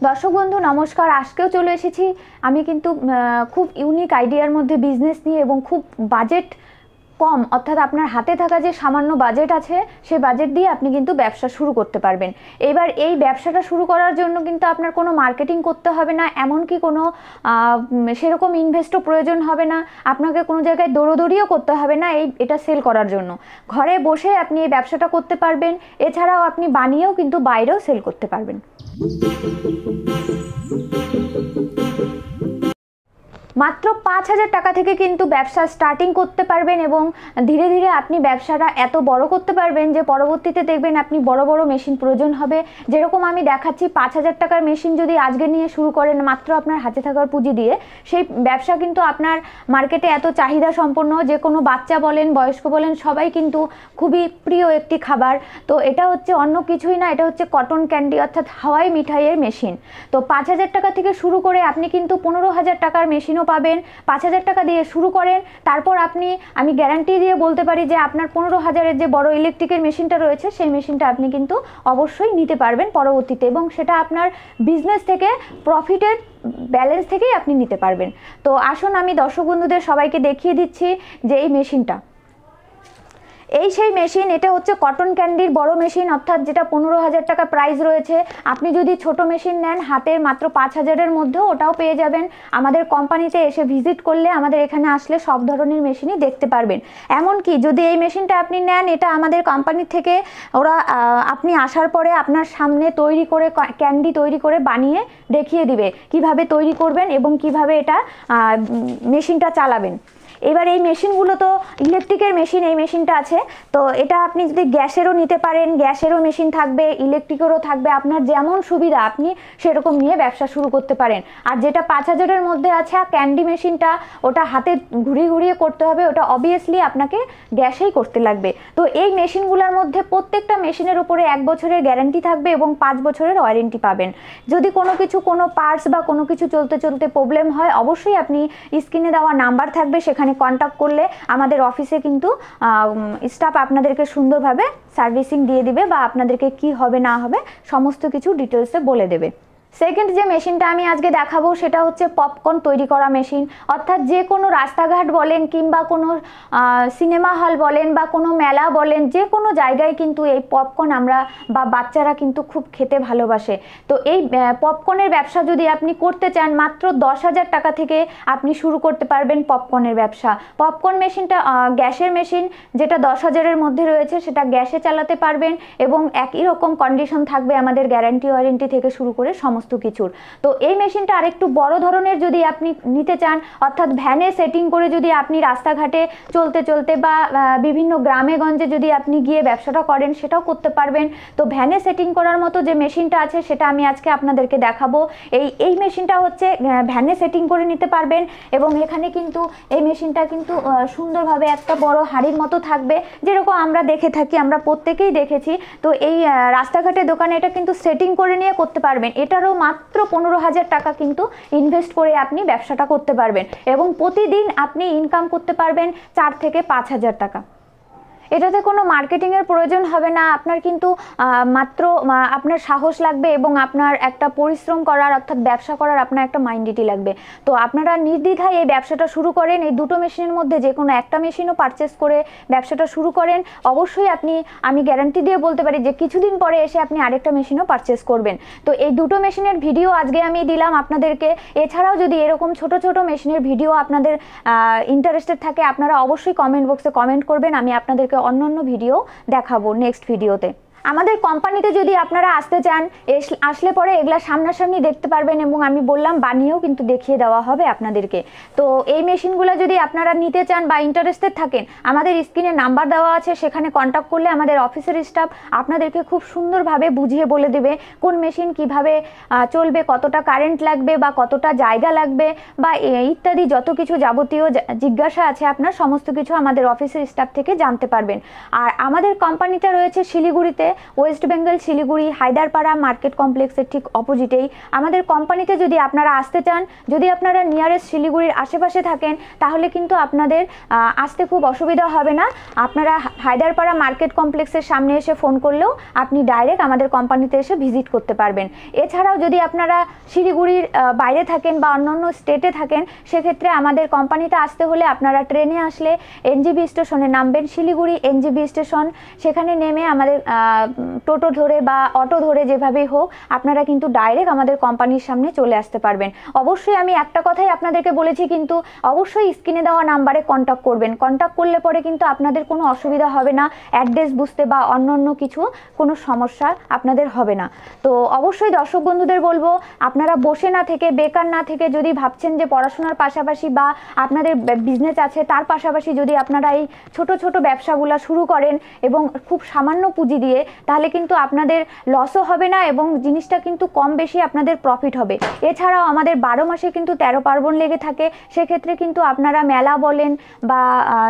দর্শক বন্ধু নমস্কার। আজকেও চলে এসেছি আমি কিন্তু খুব ইউনিক আইডিয়ার মধ্যে বিজনেস নিয়ে এবং খুব বাজেট কম, অর্থাৎ আপনার হাতে থাকা যে সামান্য বাজেট আছে সেই বাজেট দিয়ে আপনি কিন্তু ব্যবসা শুরু করতে পারবেন। এবার এই ব্যবসাটা শুরু করার জন্য কিন্তু আপনার কোনো মার্কেটিং করতে হবে না, এমনকি কোনো সেরকম ইনভেস্টও প্রয়োজন হবে না, আপনাকে কোনো জায়গায় দৌড়োদৌড়িও করতে হবে না এটা সেল করার জন্য। ঘরে বসে আপনি এই ব্যবসাটা করতে পারবেন। এছাড়াও আপনি বানিয়েও কিন্তু বাইরেও সেল করতে পারবেন। মাত্র ৫,০০০ টাকা থেকে কিন্তু ব্যবসা স্টার্টিং করতে পারবেন এবং ধীরে ধীরে আপনি ব্যবসাটা এত বড় করতে পারবেন যে পরবর্তীতে দেখবেন আপনি বড় বড় মেশিন প্রয়োজন হবে। যেরকম আমি দেখাচ্ছি, ৫,০০০ টাকার মেশিন যদি আজকে নিয়ে শুরু করেন মাত্র আপনার হাতে থাকার পুঁজি দিয়ে, সেই ব্যবসা কিন্তু আপনার মার্কেটে এত চাহিদা সম্পন্ন, যে কোনো বাচ্চা বলেন বয়স্ক বলেন সবাই কিন্তু খুবই প্রিয় একটি খাবার। তো এটা হচ্ছে অন্য কিছুই না, এটা হচ্ছে কটন ক্যান্ডি অর্থাৎ হাওয়াই মিঠাইয়ের মেশিন। তো ৫,০০০ টাকা থেকে শুরু করে আপনি কিন্তু ১৫,০০০ টাকার মেশিনও পাবেন। ৫,০০০ টাকা দিয়ে শুরু করেন, তারপর আমি গ্যারান্টি দিয়ে বলতে পারি যে আপনার ১৫,০০০-এর যে বড় ইলেকট্রিকের মেশিনটা রয়েছে সেই মেশিনটা আপনি কিন্তু অবশ্যই নিতে পারবেন পরবর্তীতে, এবং সেটা আপনার বিজনেস থেকে প্রফিটের ব্যালেন্স থেকেই আপনি নিতে পারবেন। তো আসুন আমি দর্শক বন্ধুদের সবাইকে দেখিয়ে দিচ্ছি যে এই মেশিনটা, সেই মেশিন। এটা হচ্ছে কটন ক্যান্ডির বড় মেশিন, অর্থাৎ যেটা ১৫,০০০ টাকা প্রাইস রয়েছে। আপনি যদি ছোট মেশিন নেন হাতের মাত্র ৫,০০০-এর মধ্যেও ওটাও পেয়ে যাবেন। আমাদের কোম্পানিতে এসে ভিজিট করলে, আমাদের এখানে আসলে সব ধরনের মেশিনই দেখতে পারবেন। এমনকি যদি এই মেশিনটা আপনি নেন, এটা আমাদের কোম্পানি থেকে আপনি আসার পরে আপনার সামনে তৈরি করে ক্যান্ডি তৈরি করে বানিয়ে দেখিয়ে দিবে কিভাবে তৈরি করবেন এবং কিভাবে এটা মেশিনটা চালাবেন। এবার এই মেশিনগুলো তো ইলেকট্রিকের মেশিন, এই মেশিনটা আছে। তো এটা আপনি যদি গ্যাসেরও নিতে পারেন, গ্যাসেরও মেশিন থাকবে, ইলেকট্রিকেরও থাকবে, আপনার যেমন সুবিধা আপনি সেরকম নিয়ে ব্যবসা শুরু করতে পারেন। আর যেটা ৫,০০০-এর মধ্যে আছে ক্যান্ডি মেশিনটা, ওটা হাতে ঘুরিয়ে ঘুরিয়ে করতে হবে, ওটা অবভিয়াসলি আপনাকে গ্যাসেই করতে লাগবে। তো এই মেশিনগুলোর মধ্যে প্রত্যেকটা মেশিনের উপরে ১ বছরের গ্যারান্টি থাকবে এবং ৫ বছরের ওয়ারেন্টি পাবেন। যদি কোনো পার্টস বা কোনো কিছু চলতে চলতে প্রবলেম হয়, অবশ্যই আপনি স্ক্রিনে দেওয়া নাম্বার থাকবে, সেখানে কন্ট্যাক্ট করলে আমাদের অফিসে কিন্তু স্টাফ আপনাদেরকে সুন্দরভাবে সার্ভিসিং দিয়ে দিবে বা আপনাদেরকে কি হবে না হবে সমস্ত কিছু ডিটেলসে বলে দেবে। সেকেন্ড যে মেশিনটা আমি আজকে দেখাবো সেটা হচ্ছে পপকর্ন তৈরি করা মেশিন। অর্থাৎ যে কোনো রাস্তাঘাট বলেন কিংবা কোনো সিনেমা হল বলেন বা কোনো মেলা বলেন, যে কোনো জায়গায় কিন্তু এই পপকর্ন আমরা বা বাচ্চারা কিন্তু খুব খেতে ভালোবাসে। তো এই পপকর্নের ব্যবসা যদি আপনি করতে চান, মাত্র ১০,০০০ টাকা থেকে আপনি শুরু করতে পারবেন পপকর্নের ব্যবসা। পপকর্ন মেশিনটা গ্যাসের মেশিন, যেটা ১০,০০০-এর মধ্যে রয়েছে, সেটা গ্যাসে চালাতে পারবেন এবং একই রকম কন্ডিশন থাকবে আমাদের গ্যারান্টি ওয়ারেন্টি থেকে শুরু করে সমস্ত কিছুর। তো এই মেশিনটা আরেকটু বড় ধরনের যদি আপনি নিতে চান, অর্থাৎ ভ্যানে সেটিং করে যদি আপনি রাস্তাঘাটে চলতে চলতে বা বিভিন্ন গ্রামে গঞ্জে যদি আপনি গিয়ে ব্যবসাটা করেন, সেটাও করতে পারবেন। তো ভ্যানে সেটিং করার মতো যে মেশিনটা আছে সেটা আমি আজকে আপনাদেরকে দেখাবো। এই মেশিনটা হচ্ছে ভ্যানে সেটিং করে নিতে পারবেন এবং এখানে কিন্তু এই মেশিনটা কিন্তু সুন্দরভাবে একটা বড় হাড়ির মতো থাকবে, যেরকম আমরা দেখে থাকি, আমরা প্রত্যেকেই দেখেছি। তো এই রাস্তাঘাটের দোকানে এটা কিন্তু সেটিং করে নিয়ে করতে পারবেন। এটারও মাত্র ১৫,০০০ টাকা কিন্তু ইনভেস্ট করে আপনি ব্যবসাটা করতে পারবেন এবং প্রতিদিন আপনি ইনকাম করতে পারবেন ৪ থেকে ৫,০০০ টাকা। এটাতে কোনো মার্কেটিংয়ের প্রয়োজন হবে না, আপনার কিন্তু মাত্র আপনার সাহস লাগবে এবং আপনার একটা পরিশ্রম করার অর্থাৎ ব্যবসা করার আপনার একটা মাইন্ডেডই লাগবে। তো আপনারা নির্দ্বিধায় এই ব্যবসাটা শুরু করেন। এই দুটো মেশিনের মধ্যে যে কোনো একটা মেশিনও পারচেস করে ব্যবসাটা শুরু করেন। অবশ্যই আমি গ্যারান্টি দিয়ে বলতে পারি যে কিছুদিন পরে এসে আপনি আরেকটা মেশিনও পারচেস করবেন। তো এই দুটো মেশিনের ভিডিও আজকে আমি দিলাম আপনাদেরকে। এছাড়াও যদি এরকম ছোট ছোট মেশিনের ভিডিও আপনাদের ইন্টারেস্টেড থাকে, আপনারা অবশ্যই কমেন্ট বক্সে কমেন্ট করবেন, আমি আপনাদেরকে অন্য ভিডিও দেখাবো নেক্সট ভিডিওতে। আমাদের কোম্পানিতে যদি আপনারা আসতে চান, আসলে পরে এগুলা সামনাসামনি দেখতে পারবেন এবং আমি বললাম বানিয়েও কিন্তু দেখিয়ে দেওয়া হবে আপনাদেরকে। তো এই মেশিনগুলো যদি আপনারা নিতে চান বা ইন্টারেস্টেড থাকেন, আমাদের স্ক্রিনে নাম্বার দেওয়া আছে, সেখানে কন্ট্যাক্ট করলে আমাদের অফিসের স্টাফ আপনাদেরকে খুব সুন্দরভাবে বুঝিয়ে বলে দেবে কোন মেশিন কিভাবে চলবে, কতটা কারেন্ট লাগবে বা কতটা জায়গা লাগবে বা ইত্যাদি যত কিছু যাবতীয় জিজ্ঞাসা আছে আপনার সমস্ত কিছু আমাদের অফিসের স্টাফ থেকে জানতে পারবেন। আর আমাদের কোম্পানিটা রয়েছে শিলিগুড়িতে, ওয়েস্ট বেঙ্গল শিলিগুড়ি হায়দারপাড়া মার্কেট কমপ্লেক্সের ঠিক অপোজিটেই। আমাদের কোম্পানিতে যদি আপনারা আসতে চান, যদি আপনারা নিয়ারেস্ট শিলিগুড়ির আশেপাশে থাকেন, তাহলে কিন্তু আপনাদের আসতে খুব অসুবিধা হবে না। আপনারা হায়দারপাড়া মার্কেট কমপ্লেক্সের সামনে এসে ফোন করলেও আপনি ডাইরেক্ট আমাদের কোম্পানিতে এসে ভিজিট করতে পারবেন। এছাড়াও যদি আপনারা শিলিগুড়ির বাইরে থাকেন বা অন্যান্য স্টেটে থাকেন, সেক্ষেত্রে আমাদের কোম্পানিতে আসতে হলে আপনারা ট্রেনে আসলে এনজিবি স্টেশনে নামবেন, শিলিগুড়ি এনজিবি স্টেশন। সেখানে নেমে আমাদের টোটো ধরে বা অটো ধরে যেভাবেই হোক আপনারা কিন্তু ডাইরেক্ট আমাদের কোম্পানির সামনে চলে আসতে পারবেন। অবশ্যই আমি একটা কথাই আপনাদেরকে বলেছি, কিন্তু অবশ্যই স্ক্রিনে দেওয়া নাম্বারে কন্ট্যাক্ট করবেন। কন্ট্যাক্ট করলে পরে কিন্তু আপনাদের কোনো অসুবিধা হবে না, অ্যাড্রেস বুঝতে বা অন্য কিছু কোনো সমস্যা আপনাদের হবে না। তো অবশ্যই দর্শক বন্ধুদের বলবো, আপনারা বসে না থেকে, বেকার না থেকে, যদি ভাবছেন যে পড়াশোনার পাশাপাশি বা আপনাদের বিজনেস আছে তার পাশাপাশি যদি আপনারা এই ছোট ছোট ব্যবসাগুলো শুরু করেন এবং খুব সামান্য পুঁজি দিয়ে, তাহলে কিন্তু আপনাদের লসও হবে না এবং জিনিসটা কিন্তু কম বেশি আপনাদের প্রফিট হবে। এছাড়াও আমাদের 12 মাসে কিন্তু 13 পার্বণ লেগে থাকে। সেক্ষেত্রে কিন্তু আপনারা মেলা বলেন বা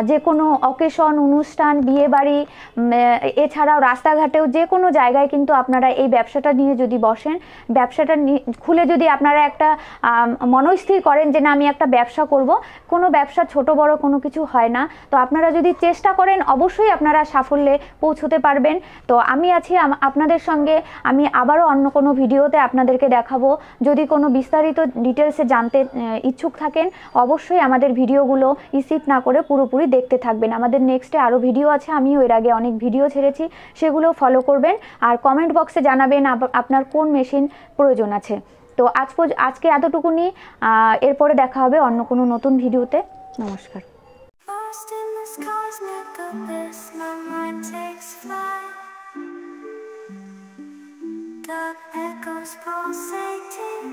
যে কোনো অকেশন, অনুষ্ঠান, বিয়ে বাড়ি, এছাড়াও রাস্তাঘাটেও যে কোনো জায়গায় কিন্তু আপনারা এই ব্যবসাটা নিয়ে যদি বসেন, ব্যবসাটা খুলে যদি আপনারা একটা মনস্থির করেন যে না আমি একটা ব্যবসা করব, কোনো ব্যবসা ছোট বড় কোনো কিছু হয় না। তো আপনারা যদি চেষ্টা করেন অবশ্যই আপনারা সাফল্যে পৌঁছতে পারবেন। তো আমি আছি আপনাদের সঙ্গে। আমি আবারও অন্য কোনো ভিডিওতে আপনাদেরকে দেখাবো। যদি কোনো বিস্তারিত ডিটেলসে জানতে ইচ্ছুক থাকেন, অবশ্যই আমাদের ভিডিওগুলো স্কিপ না করে পুরোপুরি দেখতে থাকবেন। আমাদের নেক্সটে আরও ভিডিও আছে, আমিও এর আগে অনেক ভিডিও ছেড়েছি, সেগুলো ফলো করবেন। আর কমেন্ট বক্সে জানাবেন আপনার কোন মেশিন প্রয়োজন আছে। তো আজকে এতটুকুনি, এরপরে দেখা হবে অন্য কোনো নতুন ভিডিওতে। নমস্কার। Lost in the cosmic abyss, my mind takes flight. Dark echoes pulsating.